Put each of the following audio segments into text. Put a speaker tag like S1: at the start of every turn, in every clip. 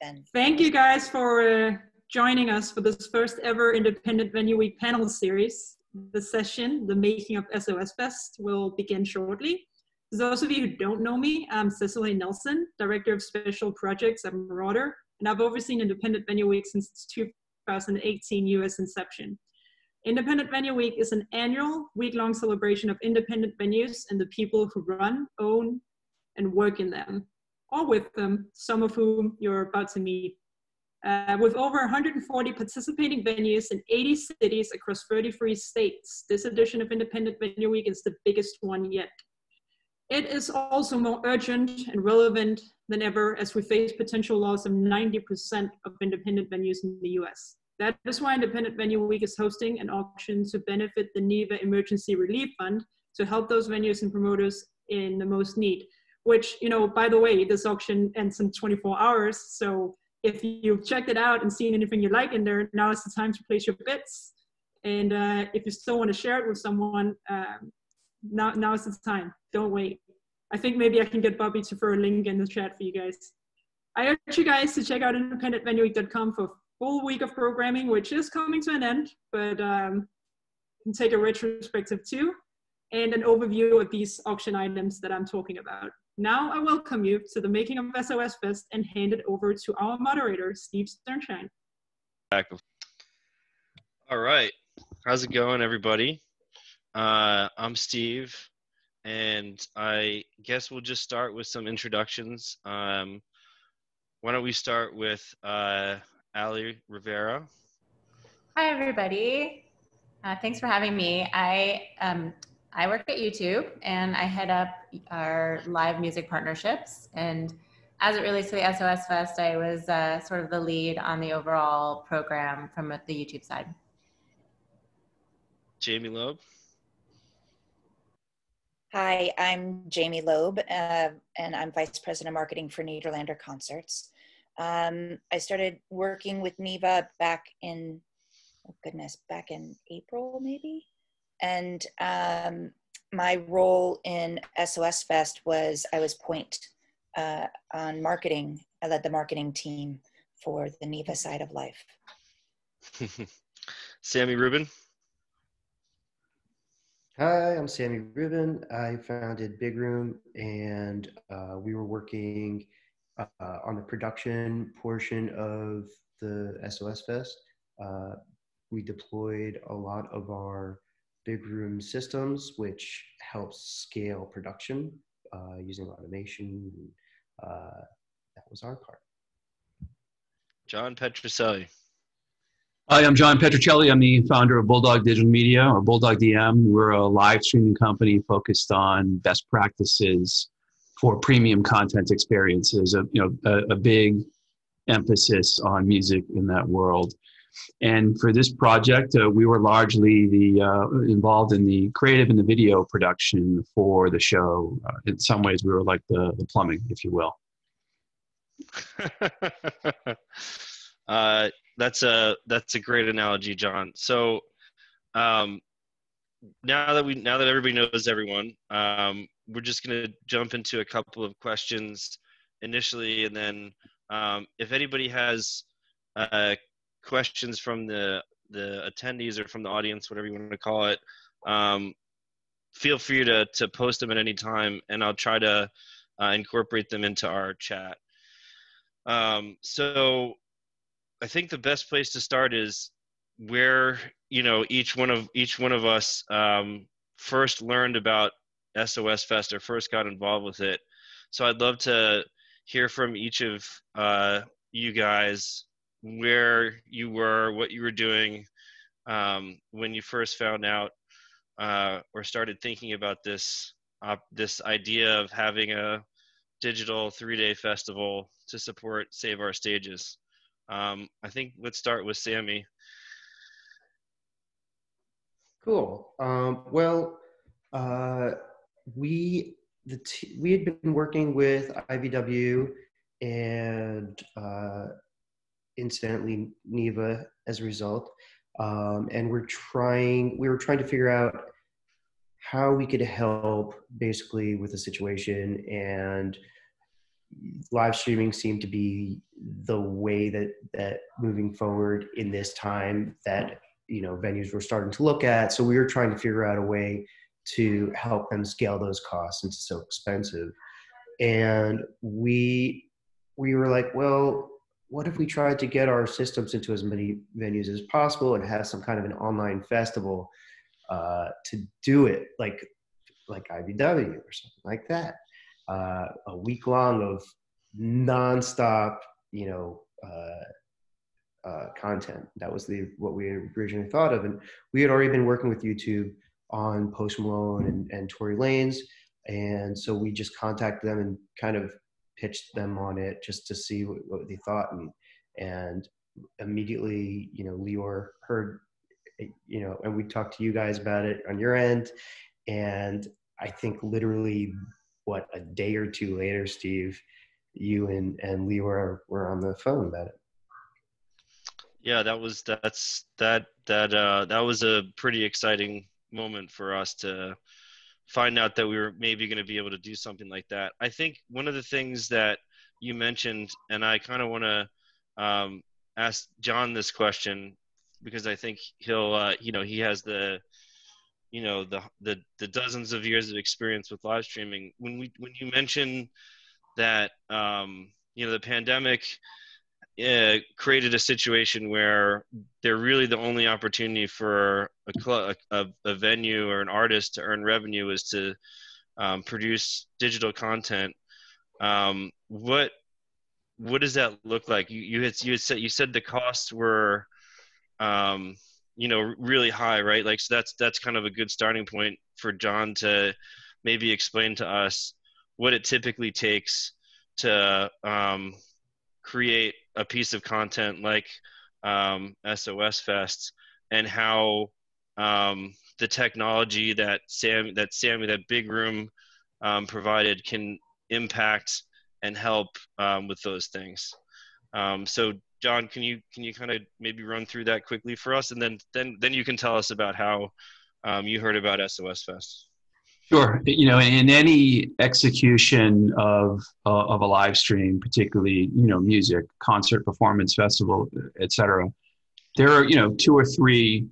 S1: then.
S2: Thank you guys for joining us for this first ever Independent Venue Week panel series. The session, The Making of SOS Fest, will begin shortly. For those of you who don't know me, I'm Cicely Nelson, Director of Special Projects at Marauder, and I've overseen Independent Venue Week since its 2018 US inception. Independent Venue Week is an annual week-long celebration of independent venues and the people who run, own, and work in them, or with them, some of whom you're about to meet. With over 140 participating venues in 80 cities across 33 states, this edition of Independent Venue Week is the biggest one yet. It is also more urgent and relevant than ever as we face potential loss of 90% of independent venues in the US. That is why Independent Venue Week is hosting an auction to benefit the NIVA Emergency Relief Fund to help those venues and promoters in the most need, which, you know, by the way, this auction ends in 24 hours. So if you've checked it out and seen anything you like in there, now is the time to place your bets. And if you still want to share it with someone, now is the time. Don't wait. I think maybe I can get Bobby to throw a link in the chat for you guys. I urge you guys to check out independentvenueweek.com for a full week of programming, which is coming to an end, but you can take a retrospective too, and an overview of these auction items that I'm talking about. Now I welcome you to the Making of SOS Fest and hand it over to our moderator, Steve Sternschein.
S3: All right, how's it going, everybody? I'm Steve, and I guess we'll just start with some introductions. Why don't we start with Ali Rivera?
S4: Hi, everybody. Thanks for having me. I work at YouTube, and I head up our live music partnerships. And as it relates to the SOS Fest, I was sort of the lead on the overall program from the YouTube side.
S3: Jamie Loeb.
S1: Hi, I'm Jamie Loeb, and I'm Vice President of Marketing for Nederlander Concerts. I started working with NIVA back in, back in April maybe. And my role in SOS Fest was I was point on marketing. I led the marketing team for the NIVA side of life.
S3: Sammy Rubin.
S5: Hi, I'm Sammy Rubin. I founded Big Room, and we were working on the production portion of the SOS Fest. We deployed a lot of our Big Room systems, which helps scale production using automation. That was our part.
S3: John Petricelli.
S6: Hi, I'm John Petricelli. I'm the founder of Bulldog Digital Media, or Bulldog DM. We're a live streaming company focused on best practices for premium content experiences. A big emphasis on music in that world. And for this project, we were largely involved in the creative and the video production for the show. In some ways, we were like the plumbing, if you will.
S3: That's a great analogy, John. So now that everybody knows everyone, we're just going to jump into a couple of questions initially, and then if anybody has questions from the attendees or from the audience, whatever you want to call it, feel free to post them at any time, and I'll try to incorporate them into our chat. So I think the best place to start is where, you know, each one of us first learned about SOS Fest or first got involved with it. So I'd love to hear from each of you guys where you were, what you were doing when you first found out or started thinking about this idea of having a digital 3-day festival to support Save Our Stages. I think let's start with Sammy.
S5: Cool. We had been working with IVW and incidentally NIVA as a result, and we were trying to figure out how we could help basically with the situation, and live streaming seemed to be the way that moving forward in this time that, you know, venues were starting to look at. So we were trying to figure out a way to help them scale those costs since it's so expensive. And we were like, well, what if we tried to get our systems into as many venues as possible and have some kind of an online festival to do it like IBW or something like that, a week long of nonstop, you know, content. That was what we had originally thought of, and we had already been working with YouTube on Post Malone and Tory Lanez, and so we just contacted them and kind of pitched them on it just to see what they thought, and immediately, you know, Lior heard, you know, and we talked to you guys about it on your end, and I think literally a day or two later, Steve, you and Lior were on the phone about it.
S3: Yeah, that was a pretty exciting moment for us to find out that we were maybe going to be able to do something like that. I think one of the things that you mentioned, and I kind of want to ask John this question, because I think he'll, you know, he has the dozens of years of experience with live streaming. When you mentioned that, you know, the pandemic created a situation where they're really the only opportunity for a venue or an artist to earn revenue is to produce digital content. What does that look like? You said the costs were, you know, really high, right? Like, so that's kind of a good starting point for John to maybe explain to us what it typically takes to create a piece of content like SOS Fest, and how the technology that Sammy, that big room provided can impact and help with those things. So John, can you kind of maybe run through that quickly for us, and then you can tell us about how you heard about SOS Fest.
S6: Sure. You know, in any execution of a live stream, particularly, you know, music, concert, performance, festival, etc., there are, you know, 2 or 3,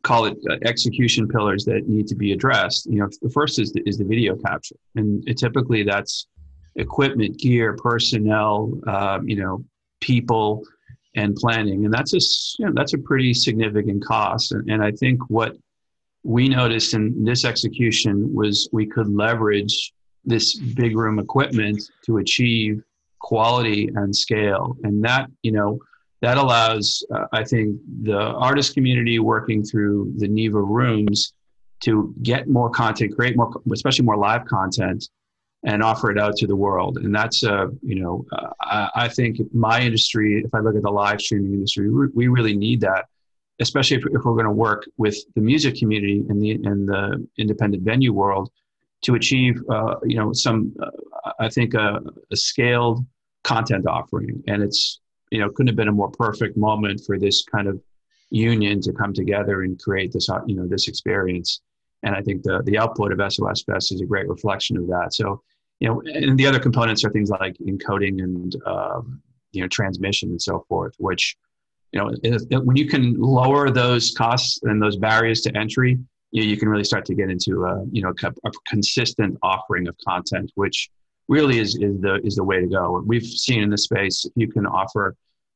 S6: call it execution pillars that need to be addressed. You know, the first is the video capture, and typically that's equipment, gear, personnel, you know, people, and planning, and that's a pretty significant cost. And I think what we noticed in this execution was we could leverage this big room equipment to achieve quality and scale. And that, you know, that allows, I think, the artist community working through the NIVA rooms to get more content, create more, especially more live content, and offer it out to the world. And that's, you know, I think my industry, if I look at the live streaming industry, we really need that, especially if we're going to work with the music community and the independent venue world to achieve, you know, some, I think, a scaled content offering. And it's, you know, couldn't have been a more perfect moment for this kind of union to come together and create this, you know, this experience. And I think the output of SOS Fest is a great reflection of that. So, you know, and the other components are things like encoding and, you know, transmission and so forth, which, you know, when you can lower those costs and those barriers to entry, you can really start to get into you know, a consistent offering of content, which really is the way to go. We've seen in this space, if you can offer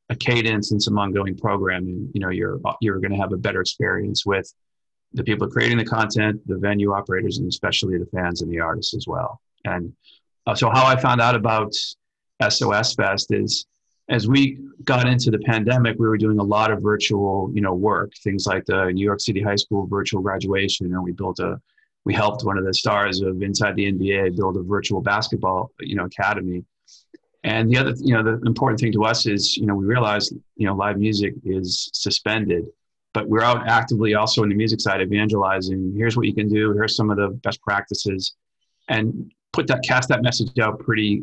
S6: a cadence and some ongoing programming, you know, you're going to have a better experience with the people creating the content, the venue operators, and especially the fans and the artists as well. And so how I found out about SOS Fest is, as we got into the pandemic, we were doing a lot of virtual, you know, work, things like the New York City High School virtual graduation. And we helped one of the stars of Inside the NBA build a virtual basketball, you know, academy. And the other, you know, the important thing to us is, you know, we realized, you know, live music is suspended, but we're out actively also in the music side evangelizing. Here's what you can do. Here's some of the best practices, and cast that message out pretty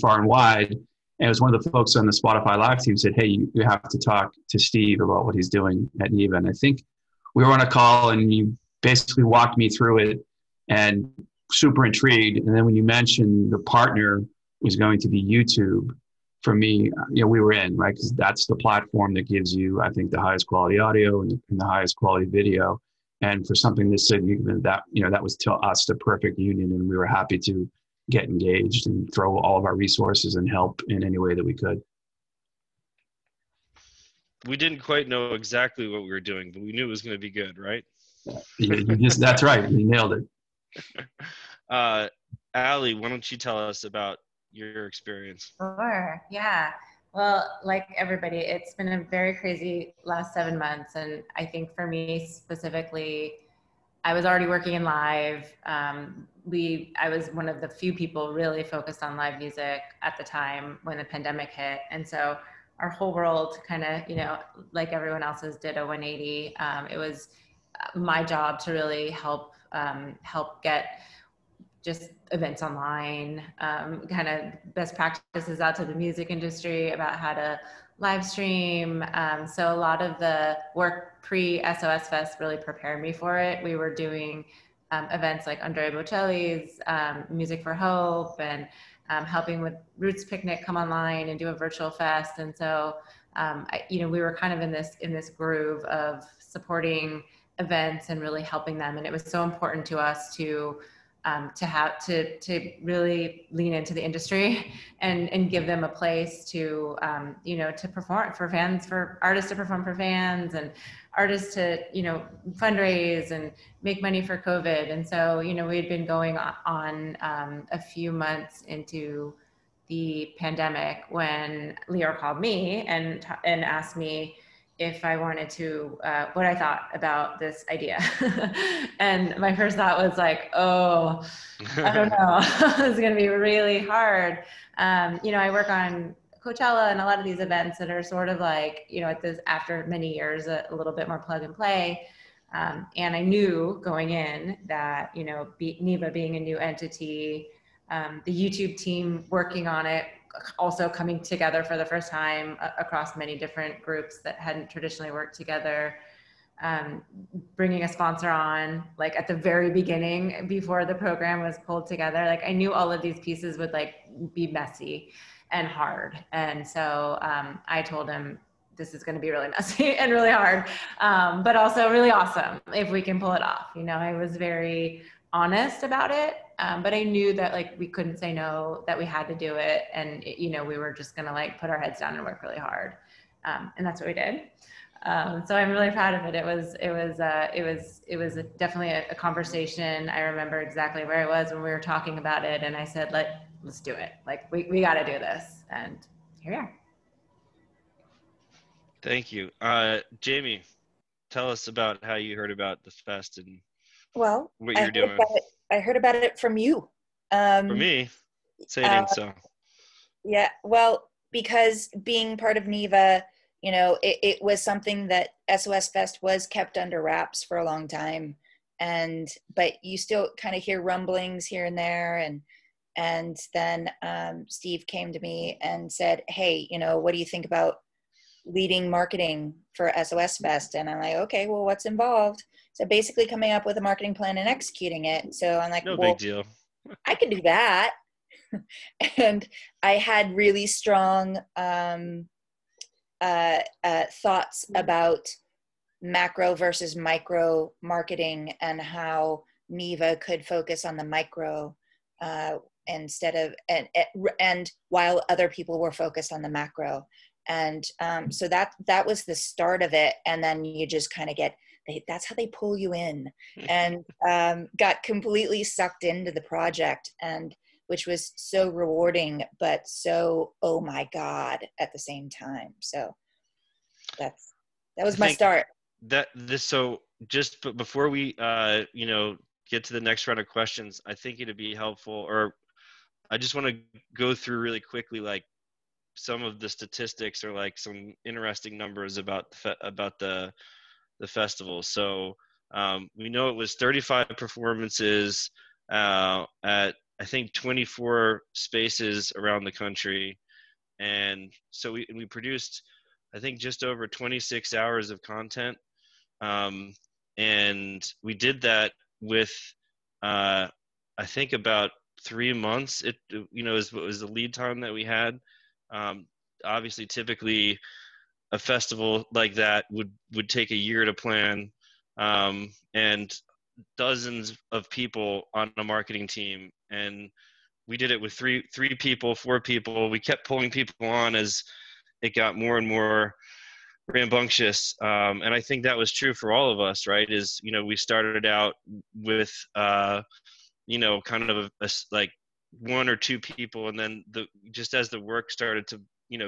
S6: far and wide. And it was one of the folks on the Spotify live team said, hey, you have to talk to Steve about what he's doing at NIVA. And I think we were on a call and you basically walked me through it and super intrigued. And then when you mentioned the partner was going to be YouTube, for me, we were in, right? Because that's the platform that gives you, I think, the highest quality audio and the highest quality video. And for something this significant, that was to us the perfect union, and we were happy to get engaged and throw all of our resources and help in any way that we could.
S3: We didn't quite know exactly what we were doing, but we knew it was going to be good, right?
S6: That's right. You nailed it.
S3: Allie, why don't you tell us about your experience?
S4: Sure. Yeah. Well, like everybody, it's been a very crazy last 7 months. And I think for me specifically, I was already working in live. I was one of the few people really focused on live music at the time when the pandemic hit. And so our whole world kind of, like everyone else's, did a 180. It was my job to really help get just events online, kind of best practices out to the music industry about how to live stream. So a lot of the work pre-SOS Fest really prepared me for it. We were doing events like Anheuser-Busch Music for Hope, and helping with Roots Picnic come online and do a virtual fest. And so, we were kind of in this groove of supporting events and really helping them. And it was so important to us to really lean into the industry and give them a place to, to perform for fans, for artists to perform for fans, and artists to, fundraise and make money for COVID. And so, we had been going on a few months into the pandemic when Leo called me and asked me if I wanted to, what I thought about this idea. And my first thought was like, oh, I don't know, it's going to be really hard. I work on Coachella and a lot of these events that are sort of like, after many years, a little bit more plug and play. And I knew going in that, NIVA being a new entity, the YouTube team working on it, also coming together for the first time across many different groups that hadn't traditionally worked together, bringing a sponsor on, like at the very beginning before the program was pulled together. Like I knew all of these pieces would be messy and hard. And so I told him, this is going to be really messy and really hard, but also really awesome if we can pull it off. I was very honest about it, but I knew that we couldn't say no, that we had to do it, and we were just gonna put our heads down and work really hard, and that's what we did. So I'm really proud of it. It was definitely a conversation. I remember exactly where I was when we were talking about it, and I said, let's do it. We got to do this, and here we are.
S3: Thank you, Jamie. Tell us about how you heard about the fest and what you're doing.
S1: I heard about it from you.
S3: For me, say it ain't so.
S1: Yeah, well, because being part of NIVA, it was something that SOS Fest was kept under wraps for a long time, but you still kind of hear rumblings here and there, and then Steve came to me and said, "Hey, what do you think about leading marketing for SOS Fest?" And I'm like, "Okay, well, what's involved?" So basically coming up with a marketing plan and executing it. So I'm like,
S3: no big deal.
S1: I can do that. And I had really strong thoughts about macro versus micro marketing and how NIVA could focus on the micro instead of, and while other people were focused on the macro. And so that was the start of it. And then you just kind of that's how they pull you in, and got completely sucked into the project, and which was so rewarding, but so, oh my God, at the same time. So that was my start.
S3: So just before we, get to the next round of questions, I think it'd be helpful, or I just want to go through really quickly, some of the statistics or some interesting numbers about the festival. So we know it was 35 performances at I think 24 spaces around the country, and so we produced I think just over 26 hours of content, and we did that with I think about 3 months. It was the lead time that we had. obviously typically a festival like that would take a year to plan, and dozens of people on a marketing team. And we did it with three people, 4 people. We kept pulling people on as it got more and more rambunctious. And I think that was true for all of us, right? Is, we started out with, kind of like 1 or 2 people. And then just as the work started to,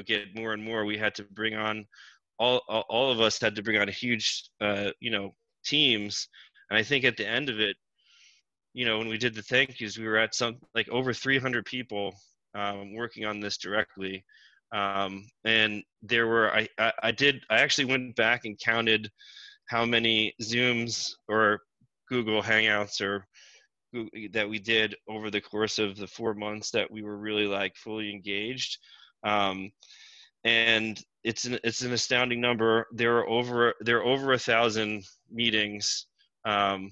S3: get more and more, we had to bring on all of us had to bring on a huge, teams. And I think at the end of it, when we did the thank yous, we were at like over 300 people working on this directly. And there were, I actually went back and counted how many Zooms or Google Hangouts that we did over the course of the 4 months that we were really like fully engaged. And it's an astounding number. There are over 1,000 meetings. And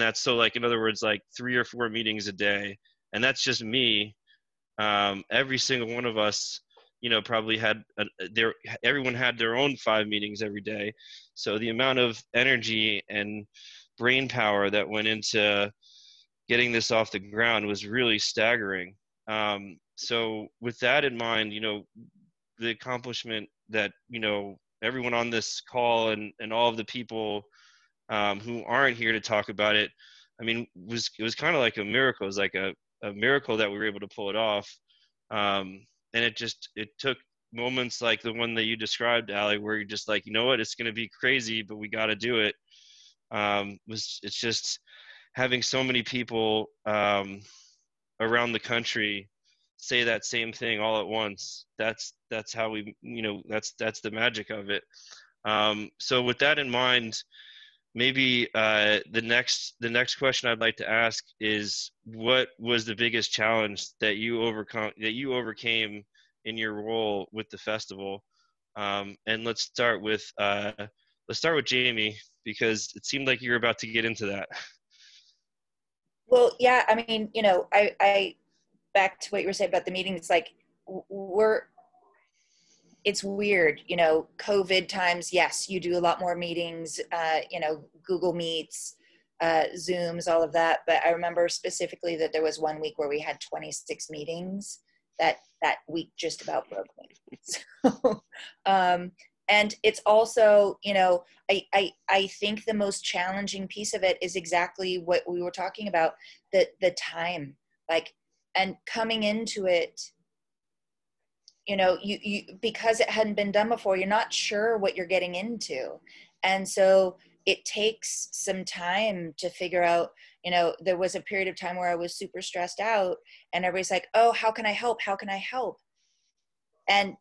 S3: that's, so like, in other words, like 3 or 4 meetings a day. And that's just me. Every single one of us, probably had everyone had their own 5 meetings every day. So the amount of energy and brain power that went into getting this off the ground was really staggering. So with that in mind, the accomplishment that, everyone on this call and all of the people who aren't here to talk about it, I mean, it was kind of like a miracle. It was like a miracle that we were able to pull it off. And it took moments like the one that you described, Allie, where you're just like, you know what, it's going to be crazy, but we got to do it. It's just having so many people around the country say that same thing all at once. That's how we, that's the magic of it. So with that in mind, maybe the next question I'd like to ask is, what was the biggest challenge that you overcame in your role with the festival? And let's start with Jamie, because it seemed like you were about to get into that.
S1: Well, yeah, I mean, I back to what you were saying about the meetings, like it's weird, COVID times, yes, you do a lot more meetings, Google Meets, Zooms, all of that. But I remember specifically that there was one week where we had 26 meetings. That week just about broke me. So, and it's also, I think the most challenging piece of it is exactly what we were talking about, the time, like, and coming into it, you because it hadn't been done before, you're not sure what you're getting into. And so it takes some time to figure out, there was a period of time where I was super stressed out and everybody's like, oh, how can I help? How can I help? And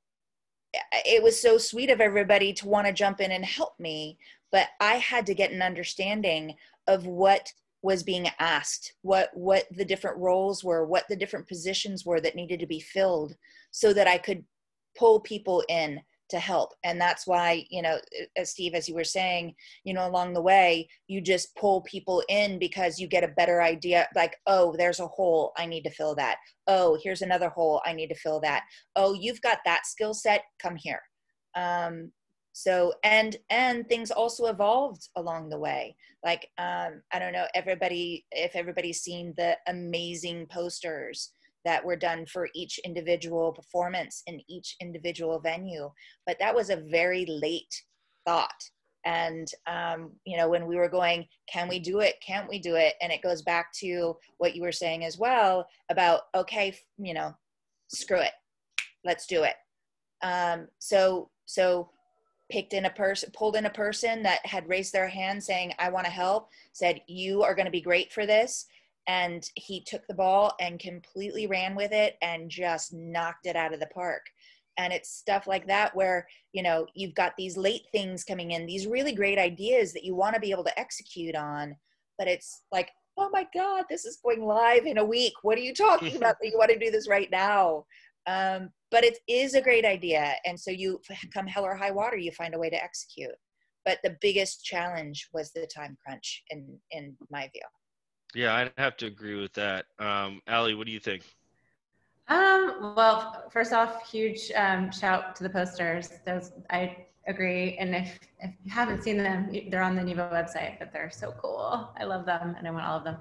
S1: it was so sweet of everybody to want to jump in and help me, but I had to get an understanding of what was being asked, what the different roles were, what the different positions were that needed to be filled, so that I could pull people in to help. And that's why, as Steve, as you were saying, along the way, you just pull people in because you get a better idea, like, oh, there's a hole, I need to fill that. Oh, here's another hole, I need to fill that. Oh, you've got that skill set, come here. So, and things also evolved along the way. Like, I don't know, if everybody's seen the amazing posters that were done for each individual performance in each individual venue, but that was a very late thought. And, when we were going, can we do it? Can't we do it? And it goes back to what you were saying as well about, okay, screw it, let's do it. So pulled in a person that had raised their hand saying, I want to help, said, you are going to be great for this. And he took the ball and completely ran with it and just knocked it out of the park. And it's stuff like that where, you've got these late things coming in, these really great ideas that you want to be able to execute on, but it's like, oh my God, this is going live in a week. What are you talking about that you want to do this right now? But it is a great idea. And so you come hell or high water, you find a way to execute. But the biggest challenge was the time crunch in my view.
S3: Yeah, I'd have to agree with that. Allie, what do you think?
S4: Well, first off, huge shout to the posters. Those, I agree. And if you haven't seen them, they're on the NIVA website, but they're so cool. I love them, and I want all of them.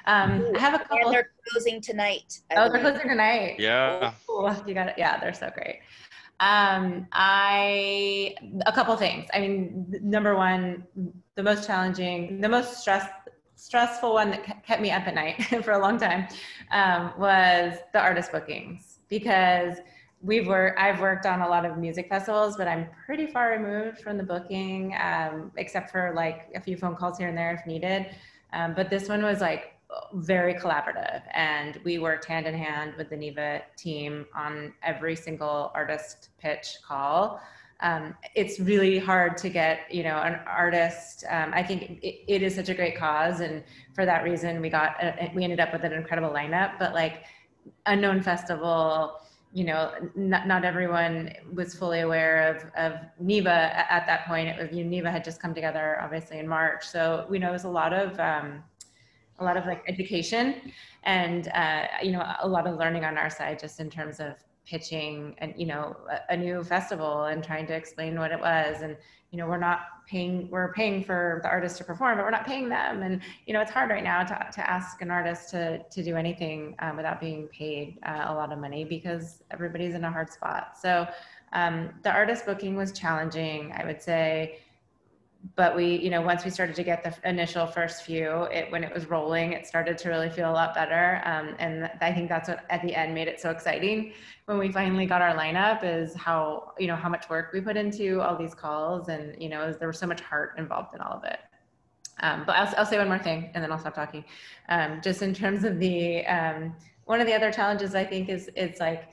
S4: I have a couple.
S1: And they're closing tonight.
S4: They're closing tonight.
S3: Yeah.
S4: Oh, you got it. Yeah, they're so great. A couple things. I mean, number one, the most challenging, the most stressful one that kept me up at night for a long time was the artist bookings, because I've worked on a lot of music festivals, but I'm pretty far removed from the booking, except for like a few phone calls here and there if needed. But this one was like very collaborative, and we worked hand in hand with the NIVA team on every single artist pitch call. It's really hard to get, an artist. I think it is such a great cause, and for that reason, we ended up with an incredible lineup. But like Unknown Festival, not everyone was fully aware of NIVA at that point. NIVA had just come together, obviously, in March, so it was a lot of like education and a lot of learning on our side, just in terms of pitching and a new festival and trying to explain what it was. And we're paying for the artists to perform, but we're not paying them. And it's hard right now to ask an artist to do anything without being paid a lot of money, because everybody's in a hard spot. So the artist booking was challenging, I would say. But we, once we started to get the initial first few, when it was rolling, it started to really feel a lot better. And I think that's what at the end made it so exciting when we finally got our lineup, is how much work we put into all these calls, and there was so much heart involved in all of it. But I'll say one more thing and then I'll stop talking. Just in terms of the one of the other challenges, I think it's like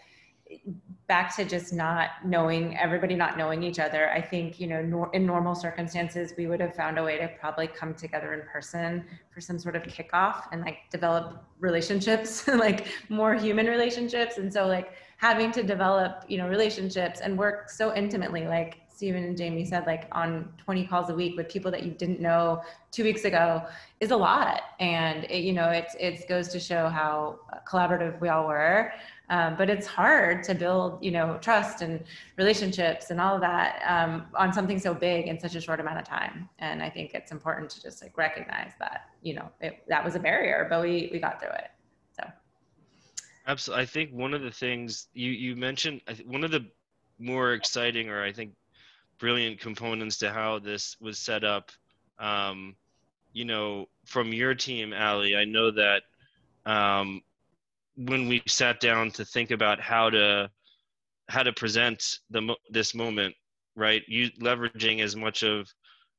S4: back to just everybody not knowing each other. I think, in normal circumstances, we would have found a way to probably come together in person for some sort of kickoff and like develop relationships, like more human relationships. And so like having to develop, relationships and work so intimately, like Stephen and Jamie said, like on 20 calls a week with people that you didn't know 2 weeks ago, is a lot. And it goes to show how collaborative we all were. But it's hard to build, trust and relationships and all of that on something so big in such a short amount of time. And I think it's important to just like recognize that, that was a barrier, but we got through it. So.
S3: Absolutely. I think one of the things you mentioned, one of the more exciting, or I think brilliant components to how this was set up, from your team, Allie, I know that when we sat down to think about how to present this moment, right? You leveraging as much of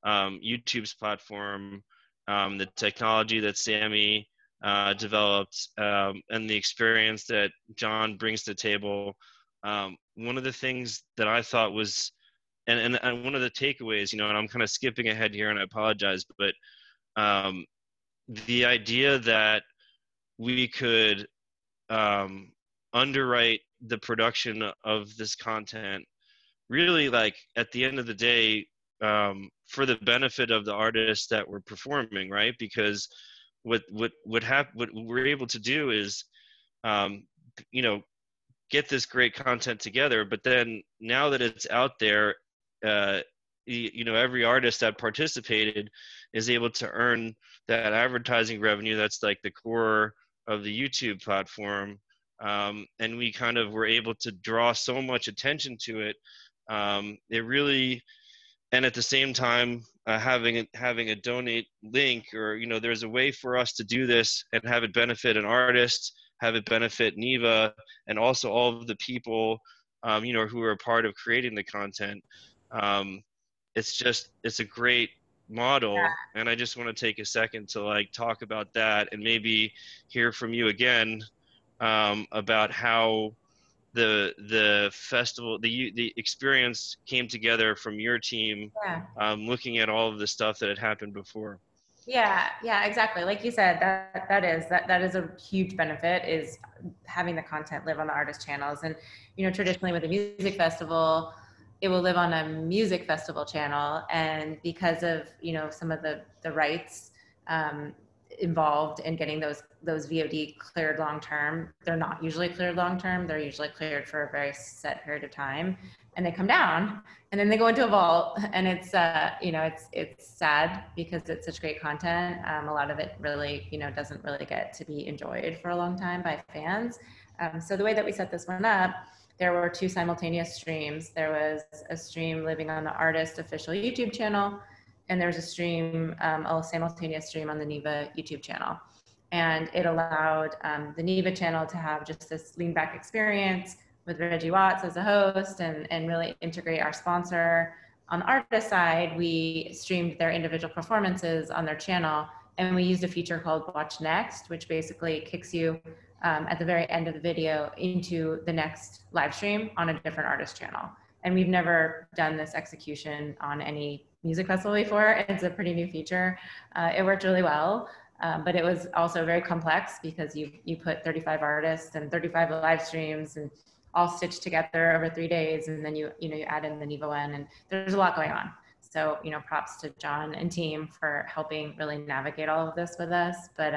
S3: YouTube's platform, the technology that Sammy developed, and the experience that John brings to the table. One of the things that I thought was, and one of the takeaways, and I'm kind of skipping ahead here and I apologize, but the idea that we could underwrite the production of this content, really, like at the end of the day, for the benefit of the artists that were performing, right? Because what we're able to do is, get this great content together. But then now that it's out there, every artist that participated is able to earn that advertising revenue. That's like the core of the YouTube platform. And we kind of were able to draw so much attention to it. It really, and at the same time, having a donate link, or, there's a way for us to do this and have it benefit an artist, have it benefit NIVA, and also all of the people, who are a part of creating the content. It's a great model. Yeah. And I just want to take a second to like talk about that, and maybe hear from you again about how the festival, the experience came together from your team. Yeah. Looking at all of the stuff that had happened before.
S4: Yeah, exactly. Like you said, that is a huge benefit, is having the content live on the artist channels. And traditionally with a music festival, it will live on a music festival channel, and because of some of the rights, involved in getting those VOD cleared long term. They're not usually cleared long term. They're usually cleared for a very set period of time, and they come down and then they go into a vault. And it's it's sad because it's such great content. A lot of it really doesn't really get to be enjoyed for a long time by fans. So the way that we set this one up, there were 2 simultaneous streams. There was a stream living on the artist official YouTube channel, and there was a stream, a simultaneous stream on the NIVA YouTube channel. And it allowed the NIVA channel to have just this lean back experience with Reggie Watts as a host and really integrate our sponsor. On the artist side, we streamed their individual performances on their channel, and we used a feature called Watch Next, which basically kicks you at the very end of the video into the next live stream on a different artist channel. And we've never done this execution on any music festival before. It's a pretty new feature. It worked really well, but it was also very complex because you put 35 artists and 35 live streams and all stitched together over 3 days, and then you add in the NIVA one, and there's a lot going on. So props to John and team for helping really navigate all of this with us. But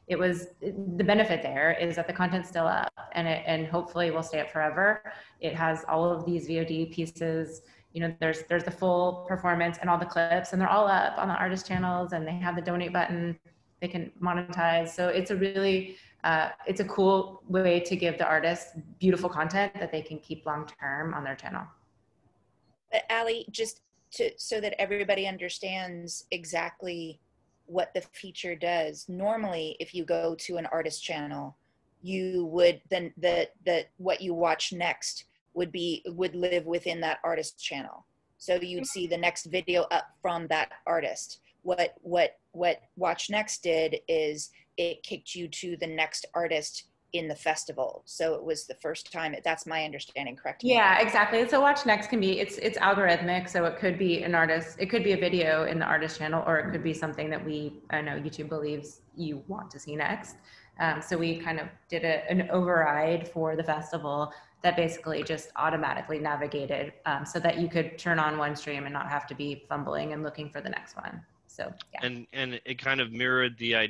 S4: the benefit there is that the content's still up, and hopefully will stay up forever. It has all of these VOD pieces. There's the full performance and all the clips, and they're all up on the artist channels, and they have the donate button. They can monetize. So it's a really it's a cool way to give the artists beautiful content that they can keep long term on their channel.
S1: But Allie, just so that everybody understands exactly what the feature does. Normally, if you go to an artist channel, you would then what you watch next would live within that artist channel. So you'd see the next video up from that artist. What Watch Next did is it kicked you to the next artist in the festival. So it was the first time. That's my understanding, correct?
S4: Yeah, exactly. So Watch Next can be, it's algorithmic. So it could be an artist, it could be a video in the artist channel, or it could be something that I know YouTube believes you want to see next. So we kind of did an override for the festival that basically just automatically navigated so that you could turn on one stream and not have to be fumbling and looking for the next one. So, yeah.
S3: And it kind of mirrored the I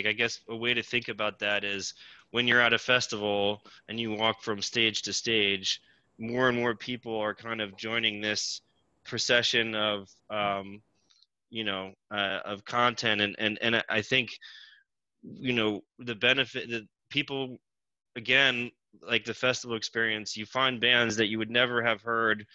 S3: guess a way to think about that is when you're at a festival and you walk from stage to stage, more and more people are kind of joining this procession of of content, and I think the benefit that people, again, like the festival experience, you find bands that you would never have heard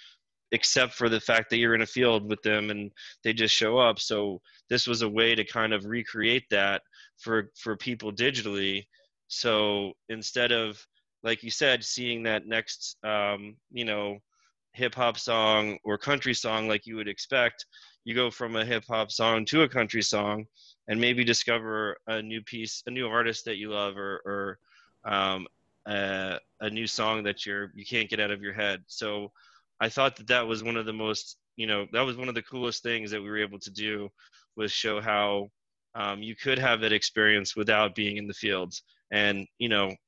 S3: except for the fact that you're in a field with them and they just show up. So this was a way to kind of recreate that for people digitally. So instead of, like you said, seeing that next, hip hop song or country song like you would expect, you go from a hip hop song to a country song and maybe discover a new artist that you love, or a new song that you can't get out of your head. So I thought that was one of the most, that was one of the coolest things that we were able to do, was show how you could have that experience without being in the fields. And,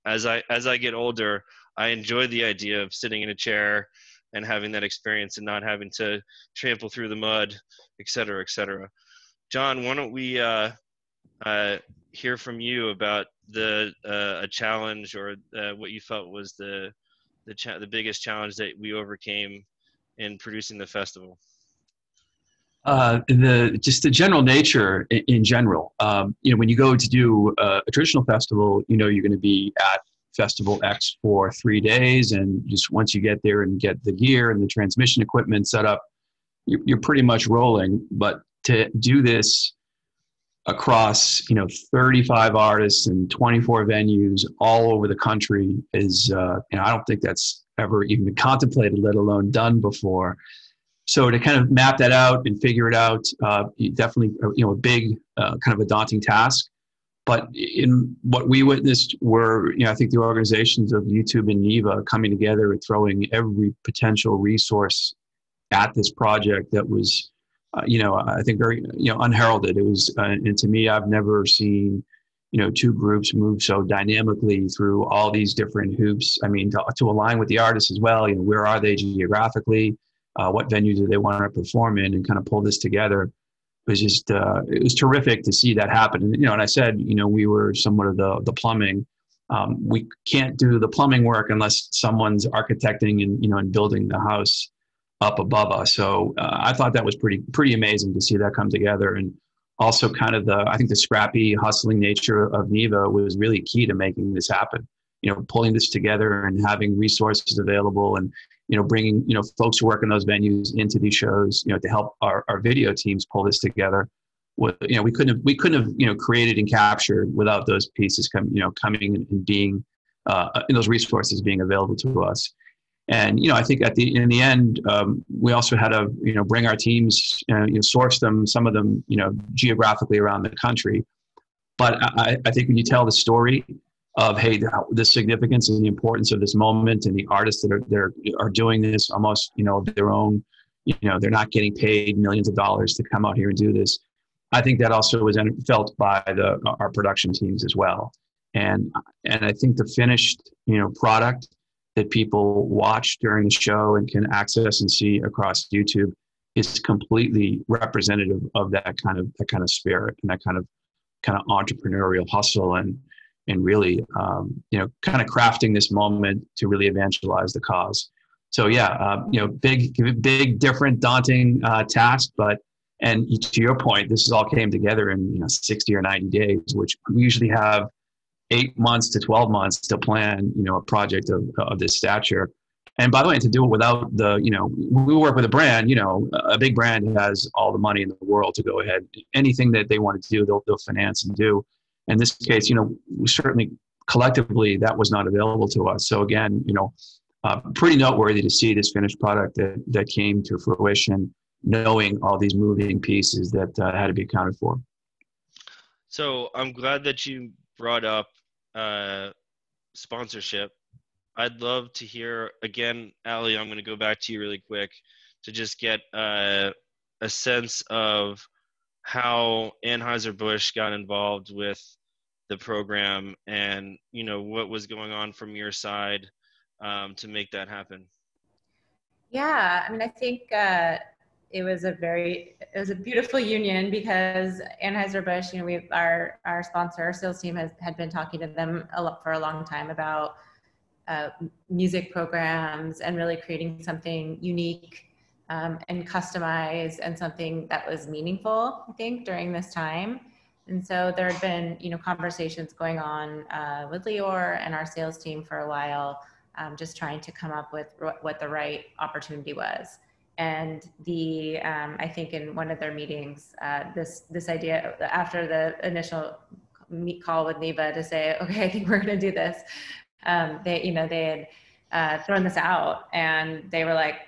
S3: as I get older, I enjoy the idea of sitting in a chair and having that experience and not having to trample through the mud, et cetera, et cetera. John, why don't we hear from you about a challenge, or what you felt was the biggest challenge that we overcame in producing the festival?
S6: Just the general nature in general. When you go to do a traditional festival, you're going to be at Festival X for 3 days, and just once you get there and get the gear and the transmission equipment set up, you're pretty much rolling. But to do this across 35 artists and 24 venues all over the country is I don't think that's ever even been contemplated, let alone done before. So to kind of map that out and figure it out, definitely a big kind of a daunting task. But in what we witnessed were, I think the organizations of YouTube and NIVA coming together and throwing every potential resource at this project that was I think very, unheralded. It was, and to me, I've never seen, two groups move so dynamically through all these different hoops. I mean, to align with the artists as well, where are they geographically? What venues do they want to perform in, and kind of pull this together. was just it was terrific to see that happen. And and I said, we were somewhat of the plumbing. We can't do the plumbing work unless someone's architecting and building the house up above us. So I thought that was pretty amazing to see that come together. And also kind of I think the scrappy, hustling nature of NIVA was really key to making this happen. Pulling this together and having resources available, and bringing folks who work in those venues into these shows, to help our video teams pull this together. We couldn't have created and captured without those pieces coming and being those resources being available to us. And I think in the end, we also had to bring our teams, source them, some of them geographically around the country. But I think when you tell the story of, hey, the significance and the importance of this moment, and the artists that are doing this almost of their own, they're not getting paid millions of dollars to come out here and do this. I think that also was felt by our production teams as well. And I think the finished product that people watch during the show and can access and see across YouTube is completely representative of that kind of spirit and that kind of entrepreneurial hustle, and really kind of crafting this moment to really evangelize the cause. So big, different, daunting task, and to your point, this all came together in 60 or 90 days, which we usually have 8 months to 12 months to plan a project of this stature. And by the way, to do it without we work with a brand, a big brand has all the money in the world to go ahead. Anything that they want to do, they'll finance and do. In this case, we certainly collectively that was not available to us. So again, pretty noteworthy to see this finished product that came to fruition, knowing all these moving pieces that had to be accounted for.
S3: So I'm glad that you brought up sponsorship. I'd love to hear, again, Ali, I'm going to go back to you really quick to just get a sense of how Anheuser-Busch got involved with the program, and what was going on from your side to make that happen.
S4: Yeah, I mean, I think it was a beautiful union, because Anheuser-Busch, our sponsor, our sales team had been talking to them for a long time about music programs and really creating something unique and customized, and something that was meaningful, I think, during this time. And so there had been, conversations going on with Lior and our sales team for a while, just trying to come up with what the right opportunity was. And I think in one of their meetings, this idea, after the initial call with NIVA to say, okay, I think we're going to do this, they had thrown this out, and they were like,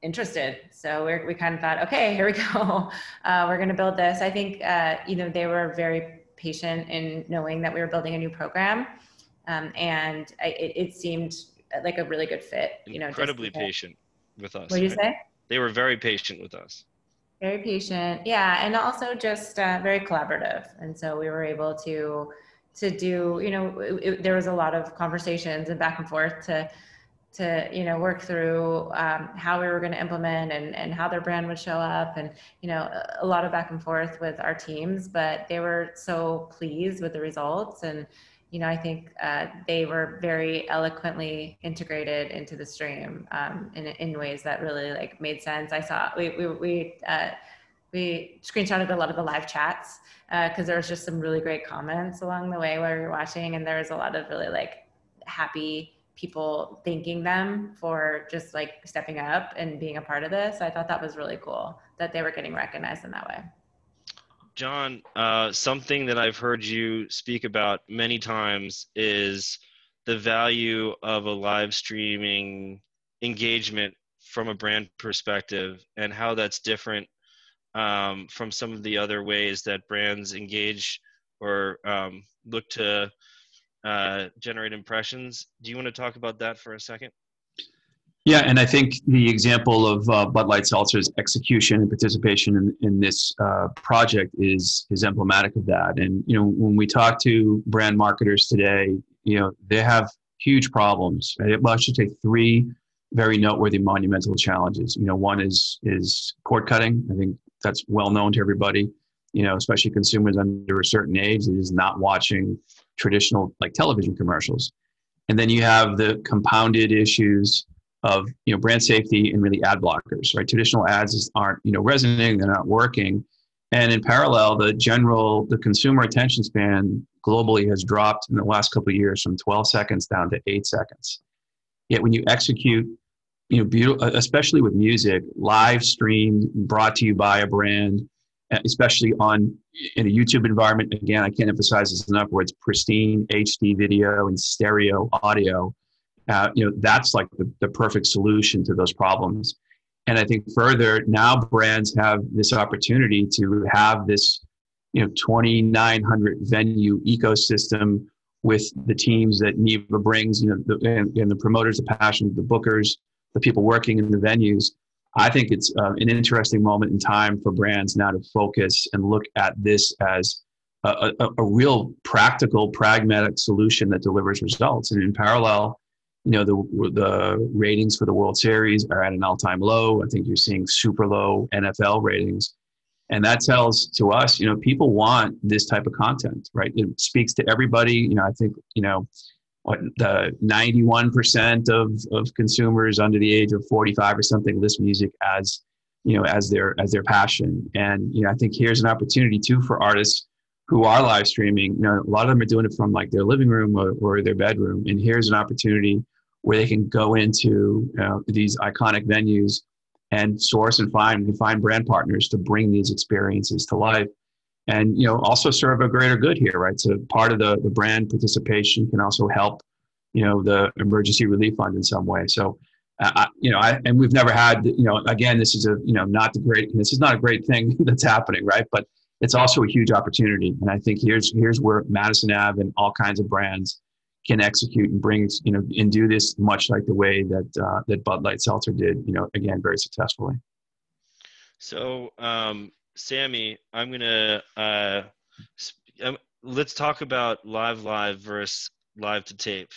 S4: interested. So we kind of thought, okay, here we go. We're going to build this. I think, they were very patient in knowing that we were building a new program. And it seemed like a really good fit.
S3: Incredibly patient with us.
S4: What did you say?
S3: They were very patient with us.
S4: Very patient. Yeah. And also just very collaborative. And so we were able to do, there was a lot of conversations and back and forth to work through how we were going to implement and how their brand would show up, and, a lot of back and forth with our teams, but they were so pleased with the results. And, I think they were very eloquently integrated into the stream in ways that really made sense. I saw, we screenshotted a lot of the live chats because there was just some really great comments along the way while we were watching. And there was a lot of really happy people thanking them for just stepping up and being a part of this. I thought that was really cool that they were getting recognized in that way.
S3: John, something that I've heard you speak about many times is the value of a live streaming engagement from a brand perspective, and how that's different from some of the other ways that brands engage or look to generate impressions. Do you want to talk about that for a second?
S6: Yeah, and I think the example of Bud Light Seltzer's execution and participation in this project is emblematic of that. And when we talk to brand marketers today, they have huge problems. Well, I should say 3 very noteworthy monumental challenges. One is cord cutting. I think that's well known to everybody. especially consumers under a certain age, they're just not watching traditional like television commercials. And then you have the compounded issues of, brand safety and really ad blockers, right? Traditional ads just aren't, resonating, they're not working. And in parallel, the consumer attention span globally has dropped in the last couple of years from 12 seconds down to 8 seconds. Yet when you execute, especially with music, live streamed, brought to you by a brand, especially in a YouTube environment, again, I can't emphasize this enough, where it's pristine HD video and stereo audio, that's like the perfect solution to those problems. And I think further, now brands have this opportunity to have this, 2,900 venue ecosystem with the teams that NIVA brings, and the promoters, the passion, the bookers, the people working in the venues. I think it's an interesting moment in time for brands now to focus and look at this as a real practical, pragmatic solution that delivers results. And in parallel, the ratings for the World Series are at an all-time low. I think you're seeing super low NFL ratings. And that tells to us, people want this type of content, right? It speaks to everybody. I think, the 91% of consumers under the age of 45 or something list music as their passion. And, I think here's an opportunity too for artists who are live streaming. A lot of them are doing it from like their living room or their bedroom. And here's an opportunity where they can go into these iconic venues and source and find brand partners to bring these experiences to life, and also serve a greater good here, right? So part of the brand participation can also help the emergency relief fund in some way. So and we've never had again, this is this is not a great thing that's happening, right? But it's also a huge opportunity, and I think here's where Madison Ave and all kinds of brands can execute and bring, and do this much like the way that Bud Light Seltzer did, again, very successfully.
S3: So, Sammy, I'm going to, let's talk about live versus live to tape.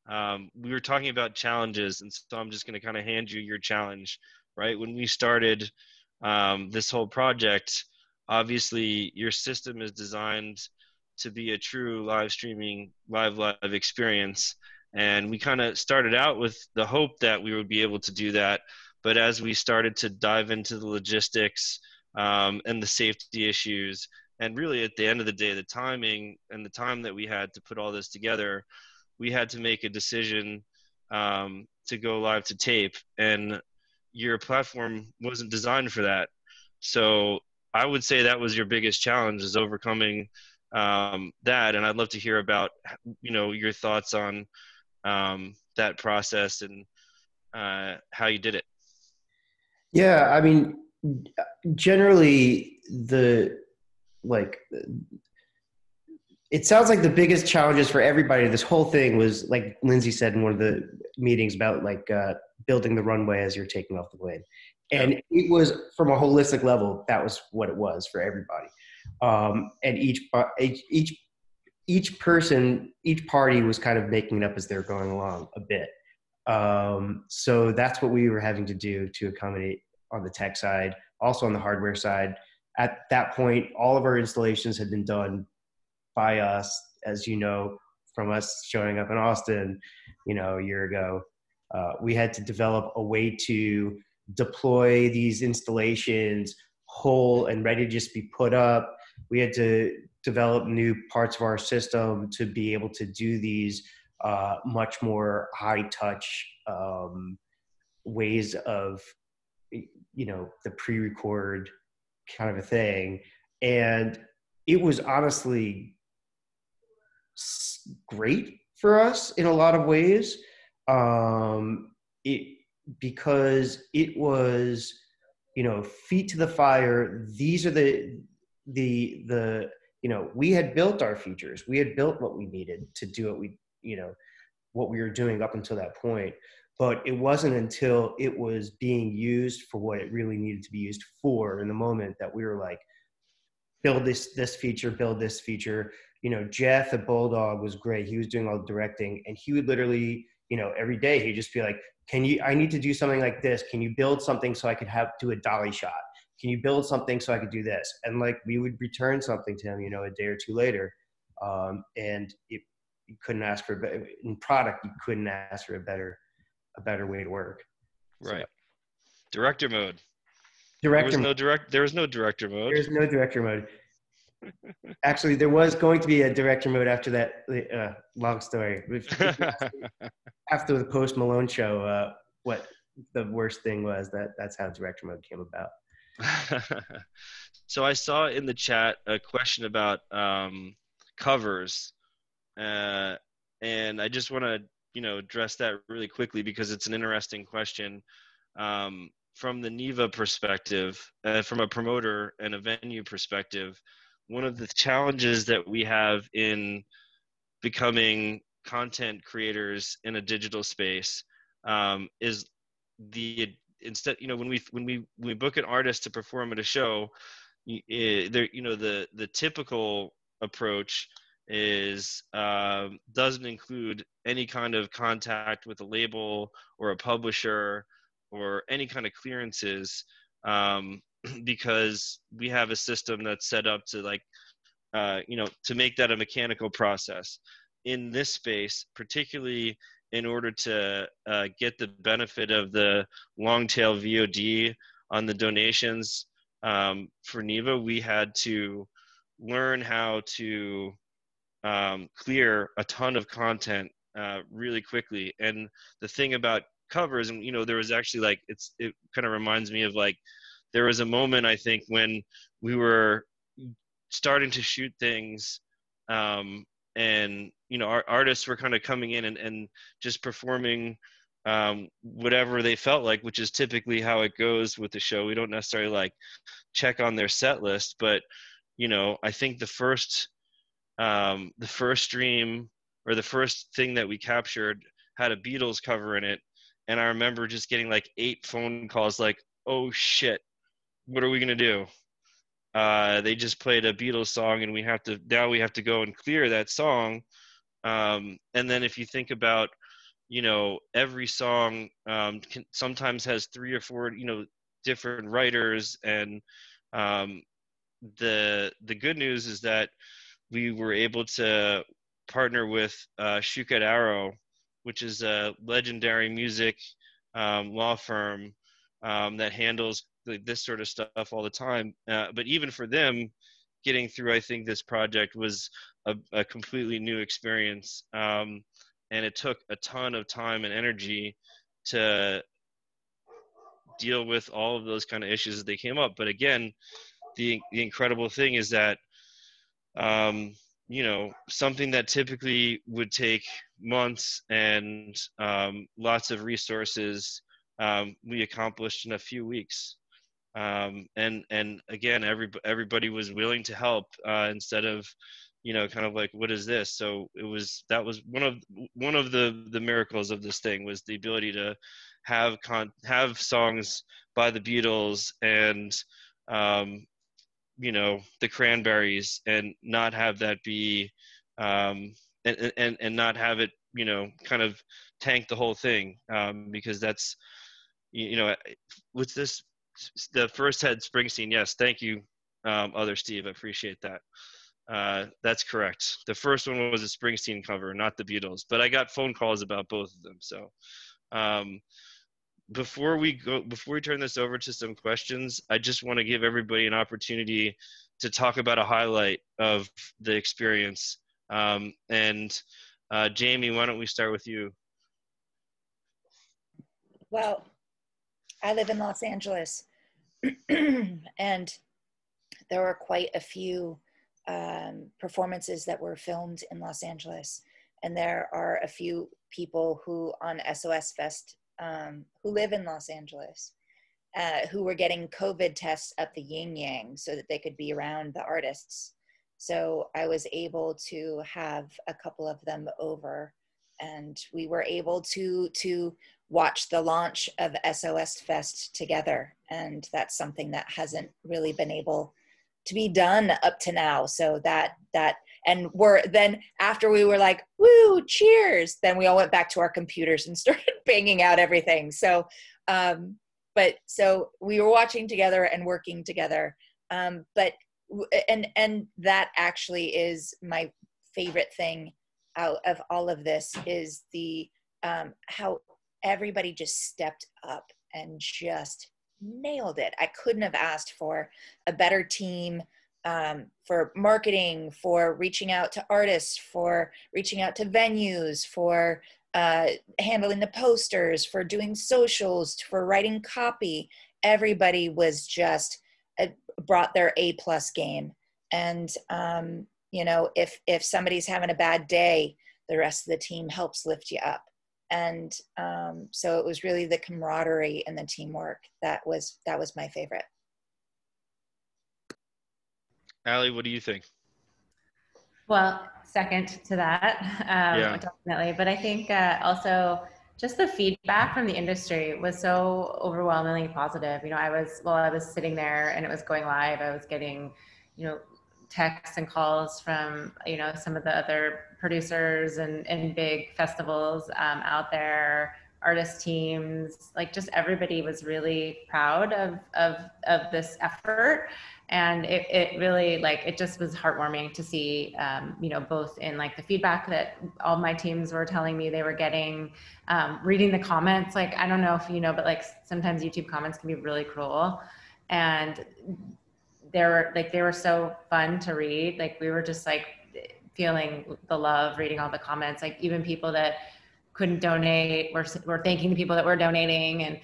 S3: We were talking about challenges, and so I'm just going to kind of hand you your challenge, right? When we started this whole project, obviously your system is designed to be a true live streaming, live experience. And we kind of started out with the hope that we would be able to do that. But as we started to dive into the logistics and the safety issues, and really at the end of the day, the timing and the time that we had to put all this together, we had to make a decision to go live to tape. And your platform wasn't designed for that. So I would say that was your biggest challenge, is overcoming that. And I'd love to hear about your thoughts on that process and how you did it.
S5: Yeah, I mean, generally it sounds like the biggest challenges for everybody, this whole thing was, like Lindsay said in one of the meetings, about building the runway as you're taking off the plane. And it was, from a holistic level, that was what it was for everybody. And each person, each party was kind of making it up as they're going along a bit. So that's what we were having to do to accommodate on the tech side, also on the hardware side. At that point, all of our installations had been done by us, as from us showing up in Austin, a year ago. We had to develop a way to deploy these installations whole and ready to just be put up. We had to develop new parts of our system to be able to do these much more high touch ways of, the pre-record kind of a thing. And it was honestly great for us in a lot of ways. Because it was, feet to the fire. These are we had built our features. We had built what we needed to do what we were doing up until that point. But it wasn't until it was being used for what it really needed to be used for in the moment that we were like, build this feature, build this feature. Jeff at Bulldog was great. He was doing all the directing, and he would literally, every day he'd just be like, I need to do something like this. Can you build something so I could do a dolly shot? can you build something so I could do this? And like, we would return something to him, you know, a day or two later. And you couldn't ask for in product, you couldn't ask for a better way to work.
S3: Right.
S5: So,
S3: Director mode.
S5: There was
S3: no director mode.
S5: There's no director mode. Actually, there was going to be a director mode after that. Long story. After the Post Malone show, what the worst thing was, that's how director mode came about.
S3: So I saw in the chat a question about covers, and I just want to address that really quickly because it's an interesting question. From the NIVA perspective, from a promoter and a venue perspective, one of the challenges that we have in becoming content creators in a digital space is when we book an artist to perform at a show, the typical approach is doesn't include any kind of contact with a label or a publisher or any kind of clearances, because we have a system that's set up to to make that a mechanical process. In this space, particularly in order to get the benefit of the long tail VOD on the donations for NIVA, we had to learn how to clear a ton of content really quickly. And the thing about covers, and there was actually it kind of reminds me of there was a moment, I think, when we were starting to shoot things, and our artists were kind of coming in and just performing whatever they felt like, which is typically how it goes with the show. We don't necessarily check on their set list, but I think the first stream, or the first thing that we captured, had a Beatles cover in it. And I remember just getting 8 phone calls oh shit, what are we going to do? They just played a Beatles song and we have to go and clear that song. And then if you think about, every song sometimes has 3 or 4, different writers. And the good news is that we were able to partner with Shukat Arrow, which is a legendary music law firm that handles this sort of stuff all the time. But even for them, getting through, I think, this project was a completely new experience. And it took a ton of time and energy to deal with all of those kind of issues as they came up. But again, the incredible thing is that something that typically would take months and lots of resources, we accomplished in a few weeks. And again, everybody was willing to help, instead of, kind of what is this? So that was one of the miracles of this thing, was the ability to have songs by the Beatles and, the Cranberries, and not have that be, and not have it, kind of tank the whole thing, because that's, what's this? The first had Springsteen. Yes, thank you, other Steve. I appreciate that. That's correct. The first one was a Springsteen cover, not the Beatles. But I got phone calls about both of them. So before we turn this over to some questions, I just want to give everybody an opportunity to talk about a highlight of the experience. And Jamie, why don't we start with you?
S1: Well, I live in Los Angeles, and there were quite a few performances that were filmed in Los Angeles. And there are a few people who on SOS Fest who live in Los Angeles, who were getting COVID tests at the Yin Yang so that they could be around the artists. So I was able to have a couple of them over, and we were able to watch the launch of SOS Fest together. And that's something that hasn't really been able to be done up to now. So and then after we were like, woo, cheers, then we all went back to our computers and started banging out everything. So, but but so we were watching together and working together. But that actually is my favorite thing out of all of this, is the how everybody just stepped up and just nailed it. I couldn't have asked for a better team, for marketing, for reaching out to artists, for reaching out to venues, for handling the posters, for doing socials, for writing copy. Everybody was just brought their A+ game. And you know, if somebody's having a bad day, the rest of the team helps lift you up. And so it was really the camaraderie and the teamwork that was my favorite.
S3: Allie, what do you think?
S4: Well, second to that, definitely. But I think also just the feedback from the industry was so overwhelmingly positive. You know, I was sitting there and it was going live. I was getting, you know, texts and calls from, you know, some of the other producers and big festivals out there, artist teams, like just everybody was really proud of this effort. And it really, like, it just was heartwarming to see, you know, both in like the feedback that all my teams were telling me they were getting, reading the comments. Like, I don't know if you know, but like sometimes YouTube comments can be really cruel. And they were so fun to read. Like, we were just like feeling the love, reading all the comments, like even people that couldn't donate were thanking the people that were donating, and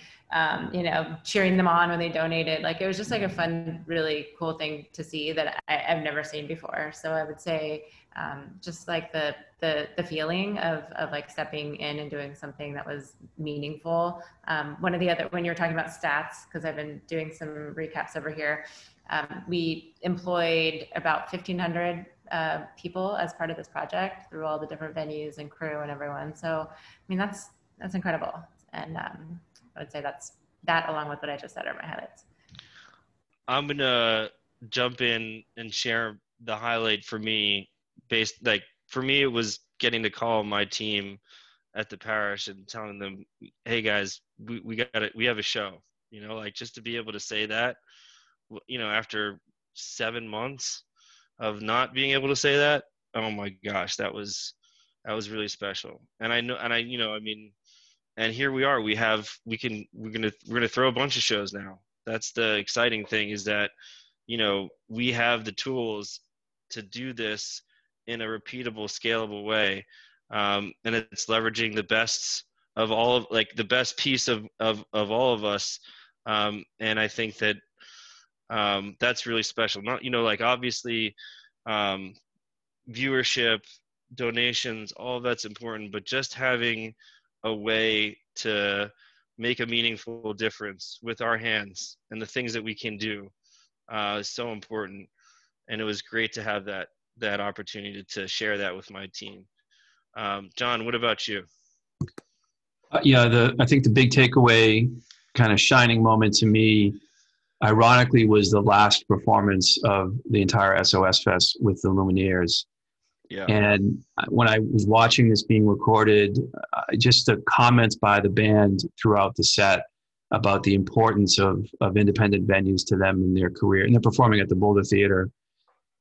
S4: you know, cheering them on when they donated. Like, it was just like a fun, really cool thing to see that I've never seen before. So I would say just like the feeling of like stepping in and doing something that was meaningful. One of the other, when you were talking about stats, because I've been doing some recaps over here, we employed about 1,500 people as part of this project through all the different venues and crew and everyone. So, I mean, that's incredible. And I would say that along with what I just said are my highlights.
S3: I'm going to jump in and share the highlight for me. For me, it was getting to call my team at the parish and telling them, hey guys, we got it. We have a show, you know, like, just to be able to say that, you know, after 7 months of not being able to say that, oh my gosh, that was really special. And I you know, I mean, and here we are, we're gonna throw a bunch of shows now. That's the exciting thing, is that, you know, we have the tools to do this in a repeatable, scalable way. And it's leveraging the best of all of, like, the best piece of all of us. And I think that that's really special. Not, you know, like, obviously viewership, donations, all of that's important, but just having a way to make a meaningful difference with our hands and the things that we can do is so important. And it was great to have that opportunity to share that with my team. John, what about you?
S6: I think the big takeaway, kind of shining moment to me, ironically, was the last performance of the entire SOS Fest with the Lumineers.
S3: Yeah.
S6: And when I was watching this being recorded, just the comments by the band throughout the set about the importance of independent venues to them in their career. And they're performing at the Boulder Theater.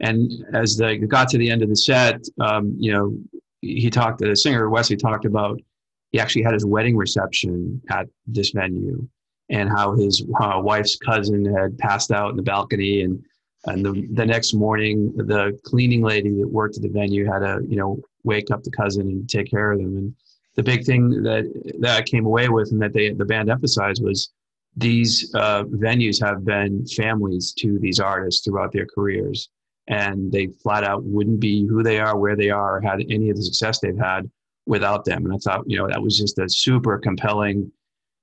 S6: And as they got to the end of the set, you know, the singer Wesley talked about, he actually had his wedding reception at this venue, and how his wife's cousin had passed out in the balcony, and the next morning, the cleaning lady that worked at the venue had to, you know, wake up the cousin and take care of them. And the big thing that I came away with, and that the band emphasized, was these venues have been families to these artists throughout their careers, and they flat out wouldn't be who they are, where they are, or had any of the success they've had without them. And I thought, you know, that was just a super compelling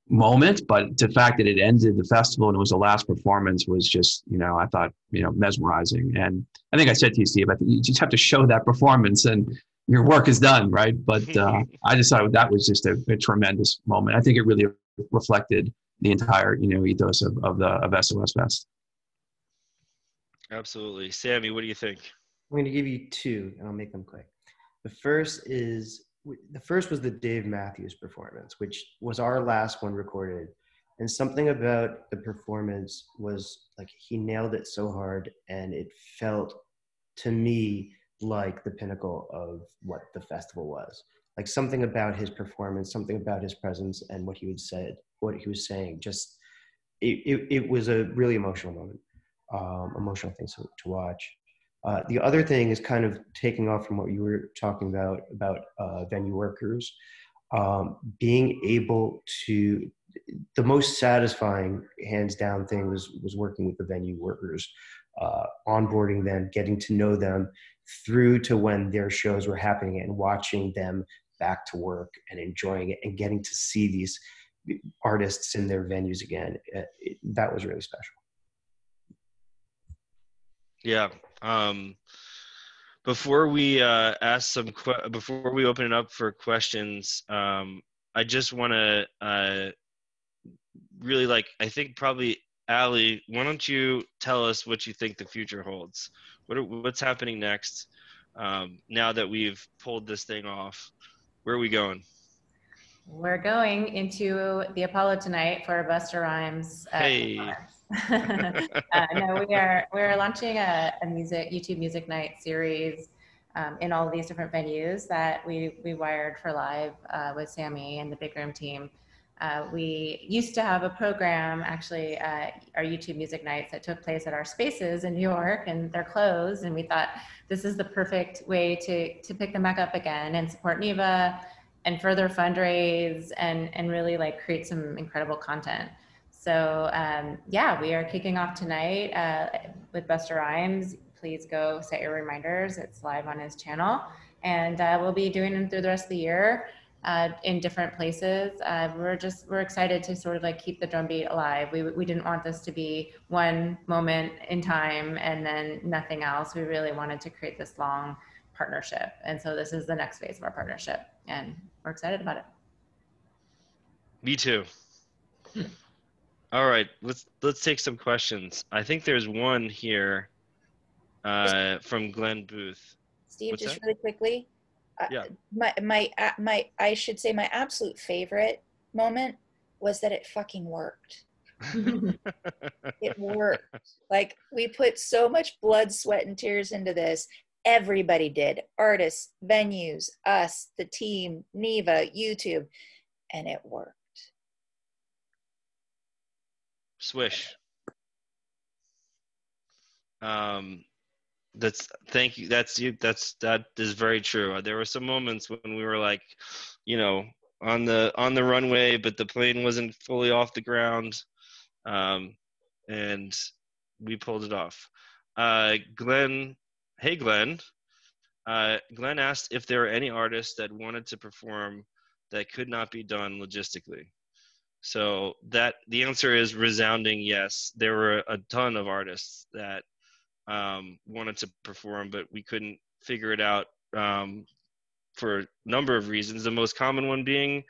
S6: moment. But the fact that it ended the festival and it was the last performance was just, you know, I thought, you know, mesmerizing. And I think I said to you, Steve, I think you just have to show that performance and your work is done, right? But I just thought that was just a tremendous moment. I think it really reflected the entire, you know, ethos of SOS Fest.
S3: Absolutely. Sammy, what do you think?
S5: I'm going to give you two, and I'll make them quick. The first was the Dave Matthews performance, which was our last one recorded. And something about the performance was like he nailed it so hard, and it felt to me like the pinnacle of what the festival was. Like something about his performance, something about his presence, and what he was saying. Just it was a really emotional moment, emotional thing to watch. The other thing is kind of taking off from what you were talking about venue workers, being able to. The most satisfying, hands down, thing was working with the venue workers, onboarding them, getting to know them through to when their shows were happening, and watching them back to work and enjoying it, and getting to see these artists in their venues again. That was really special.
S3: Yeah. Before we before we open it up for questions, I just want to really I think probably Allie, why don't you tell us what you think the future holds? What's happening next? Now that we've pulled this thing off, where are we going?
S4: We're going into the Apollo tonight for Busta Rhymes.
S3: Hey.
S4: No, we're launching a YouTube music night series in all of these different venues that we wired for live with Sammy and the Big Room team. We used to have a program, actually, our YouTube music nights that took place at our spaces in New York, and they're closed. And we thought this is the perfect way to pick them back up again and support NIVA and further fundraise and really create some incredible content. So yeah, we are kicking off tonight with Busta Rhymes. Please go set your reminders. It's live on his channel, and we'll be doing them through the rest of the year in different places. We're excited to sort of keep the drumbeat alive. We didn't want this to be one moment in time and then nothing else. We really wanted to create this long partnership, and so this is the next phase of our partnership, and we're excited about it.
S3: Me too. All right, let's take some questions. I think there's one here from Glenn Booth.
S1: Steve,
S3: What's
S1: just
S3: that?
S1: really quickly.
S3: Yeah.
S1: I should say my absolute favorite moment was that it fucking worked. It worked. We put so much blood, sweat, and tears into this. Everybody did. Artists, venues, us, the team, NIVA, YouTube, and it worked.
S3: Swish. Thank you. That is very true. There were some moments when we were on the runway, but the plane wasn't fully off the ground, and we pulled it off. Glenn, hey Glenn. Glenn asked if there were any artists that wanted to perform that could not be done logistically. So the answer is resounding yes. There were a ton of artists that wanted to perform, but we couldn't figure it out for a number of reasons. The most common one being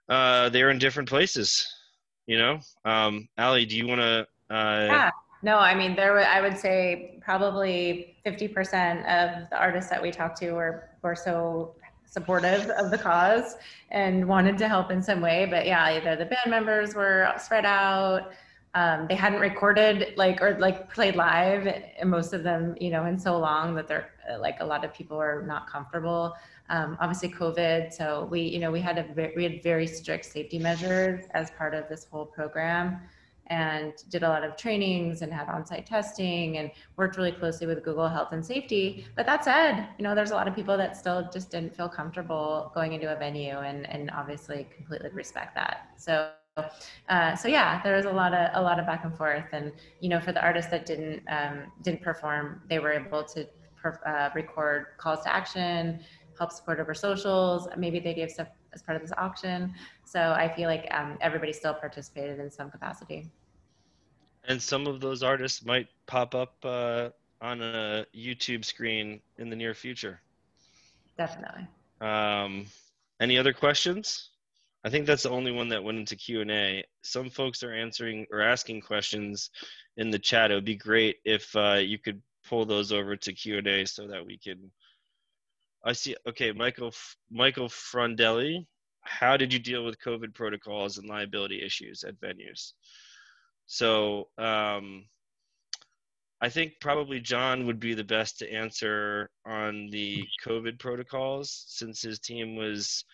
S3: they're in different places. Allie, do you want to?
S4: Yeah. No, I mean, I would say probably 50% of the artists that we talked to were so supportive of the cause and wanted to help in some way. But yeah, either the band members were spread out, they hadn't recorded or played live, and most of them, in so long that they're a lot of people are not comfortable. Obviously COVID, so we had very strict safety measures as part of this whole program, and did a lot of trainings and had on-site testing and worked really closely with Google Health and Safety. But that said, there's a lot of people that still just didn't feel comfortable going into a venue, and obviously completely respect that. So yeah, there was a lot of back and forth, and for the artists that didn't perform, they were able to record calls to action, help support over socials. Maybe they gave stuff as part of this auction. So I feel like everybody still participated in some capacity.
S3: And some of those artists might pop up on a YouTube screen in the near future.
S4: Definitely.
S3: Any other questions? I think that's the only one that went into Q&A. Some folks are asking questions in the chat. It would be great if you could pull those over to Q&A so that we can. I see. Okay, Michael Frondelli. how did you deal with COVID protocols and liability issues at venues? So I think probably John would be the best to answer on the COVID protocols, since his team was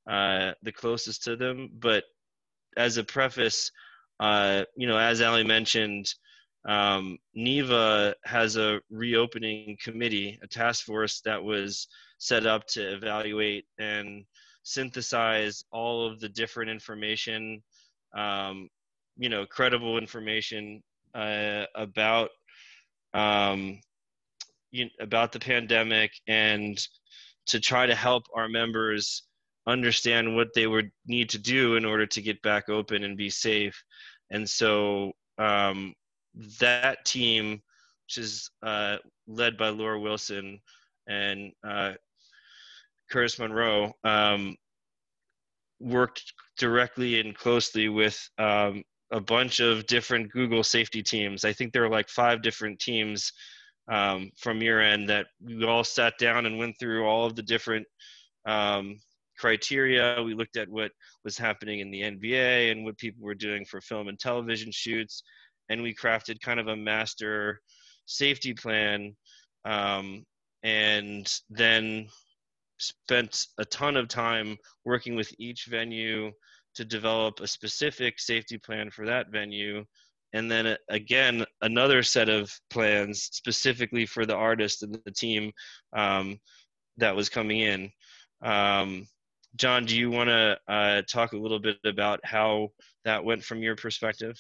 S3: the closest to them. But as a preface, as Ali mentioned, NIVA has a reopening committee, a task force that was set up to evaluate and synthesize all of the different information, credible information about the pandemic, and to try to help our members understand what they would need to do in order to get back open and be safe. And so that team, which is led by Laura Wilson and Curtis Monroe, worked directly and closely with a bunch of different Google safety teams. I think there were like 5 different teams from your end that we all sat down and went through all of the different criteria. We looked at what was happening in the NBA and what people were doing for film and television shoots, and we crafted kind of a master safety plan, and then spent a ton of time working with each venue to develop a specific safety plan for that venue. And then again, another set of plans specifically for the artist and the team that was coming in. John, do you want to talk a little bit about how that went from your perspective?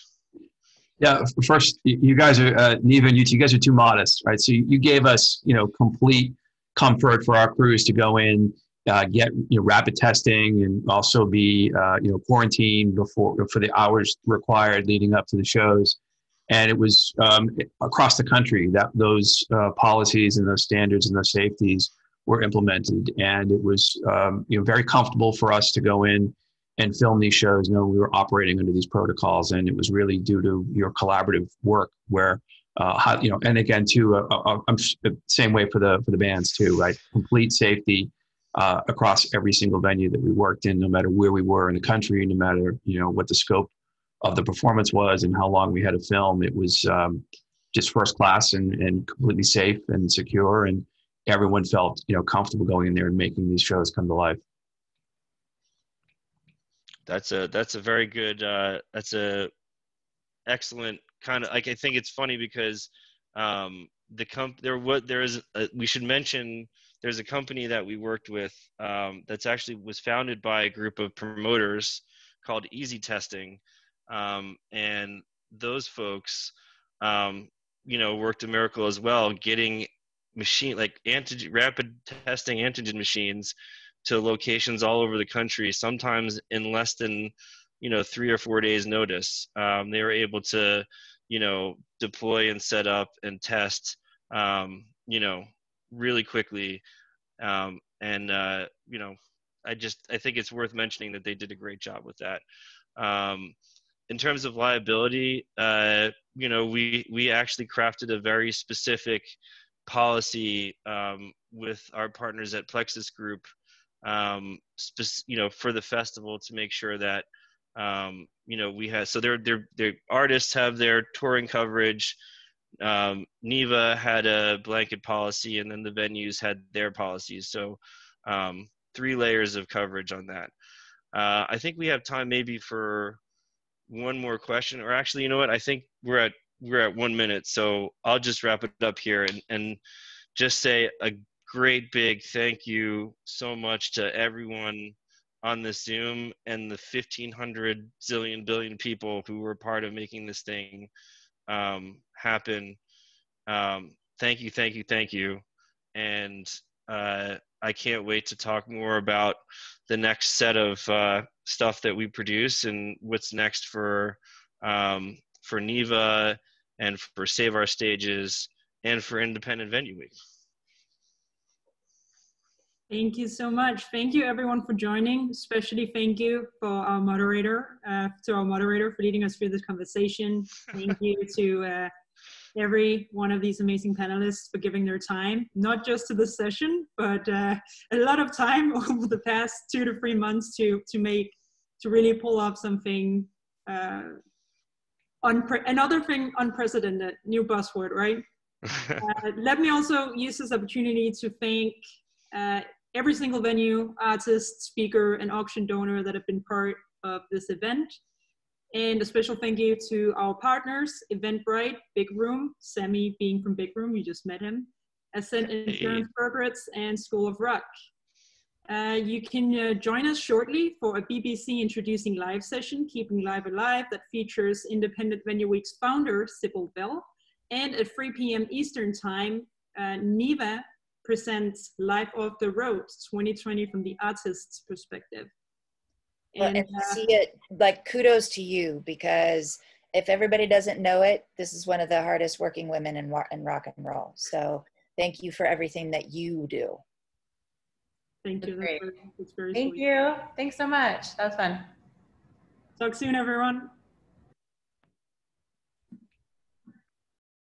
S6: Yeah, first, you guys are, NIVA and you guys are too modest, right? So you gave us, complete comfort for our crews to go in, get rapid testing, and also be quarantined for the hours required leading up to the shows. And it was across the country that those policies and those standards and those safeties were implemented, and it was very comfortable for us to go in and film these shows. We were operating under these protocols, and it was really due to your collaborative work where. And again, too, I'm the same way for the bands too, right? Complete safety across every single venue that we worked in, no matter where we were in the country, no matter what the scope of the performance was and how long we had to film. It was just first class and completely safe and secure, and everyone felt comfortable going in there and making these shows come to life.
S3: That's a very good. That's a excellent kind of, like, I think it's funny because we should mention there's a company that we worked with that's actually was founded by a group of promoters called Easy Testing, and those folks worked a miracle as well, getting rapid testing antigen machines to locations all over the country, sometimes in less than 3 or 4 days notice. They were able to, deploy and set up and test, really quickly. I think it's worth mentioning that they did a great job with that. In terms of liability, we actually crafted a very specific policy with our partners at Plexus Group, for the festival, to make sure that we had, so their artists have their touring coverage. NIVA had a blanket policy, and then the venues had their policies. So 3 layers of coverage on that. I think we have time maybe for one more question, or actually, you know what? I think we're at 1 minute, so I'll just wrap it up here and just say a great big thank you so much to everyone on the Zoom and the 1,500 zillion billion people who were part of making this thing happen. Thank you. And I can't wait to talk more about the next set of stuff that we produce and what's next for NIVA and for Save Our Stages and for Independent Venue Week.
S2: Thank you so much. Thank you everyone for joining. Especially thank you for our moderator, for leading us through this conversation. Thank you to every one of these amazing panelists for giving their time, not just to this session, but a lot of time over the past 2 to 3 months to really pull off something, another thing unprecedented, new buzzword, right? Let me also use this opportunity to thank every single venue, artist, speaker, and auction donor that have been part of this event. And a special thank you to our partners, Eventbrite, Big Room, Sammy being from Big Room, you just met him, Ascent Insurance Brokerates, and School of Rock. You can join us shortly for a BBC Introducing Live session, Keeping Live Alive, that features Independent Venue Week's founder, Sybil Bell. And at 3 p.m. Eastern Time, NIVA presents Live Off the Road 2020 from the artist's perspective.
S1: And see it, like, kudos to you, because if everybody doesn't know it, this is one of the hardest working women in rock and roll. So thank you for everything that you do.
S2: Thank you.
S4: That's
S2: very
S4: Thank
S2: sweet.
S4: you. Thanks so much. That was fun.
S2: Talk soon, everyone.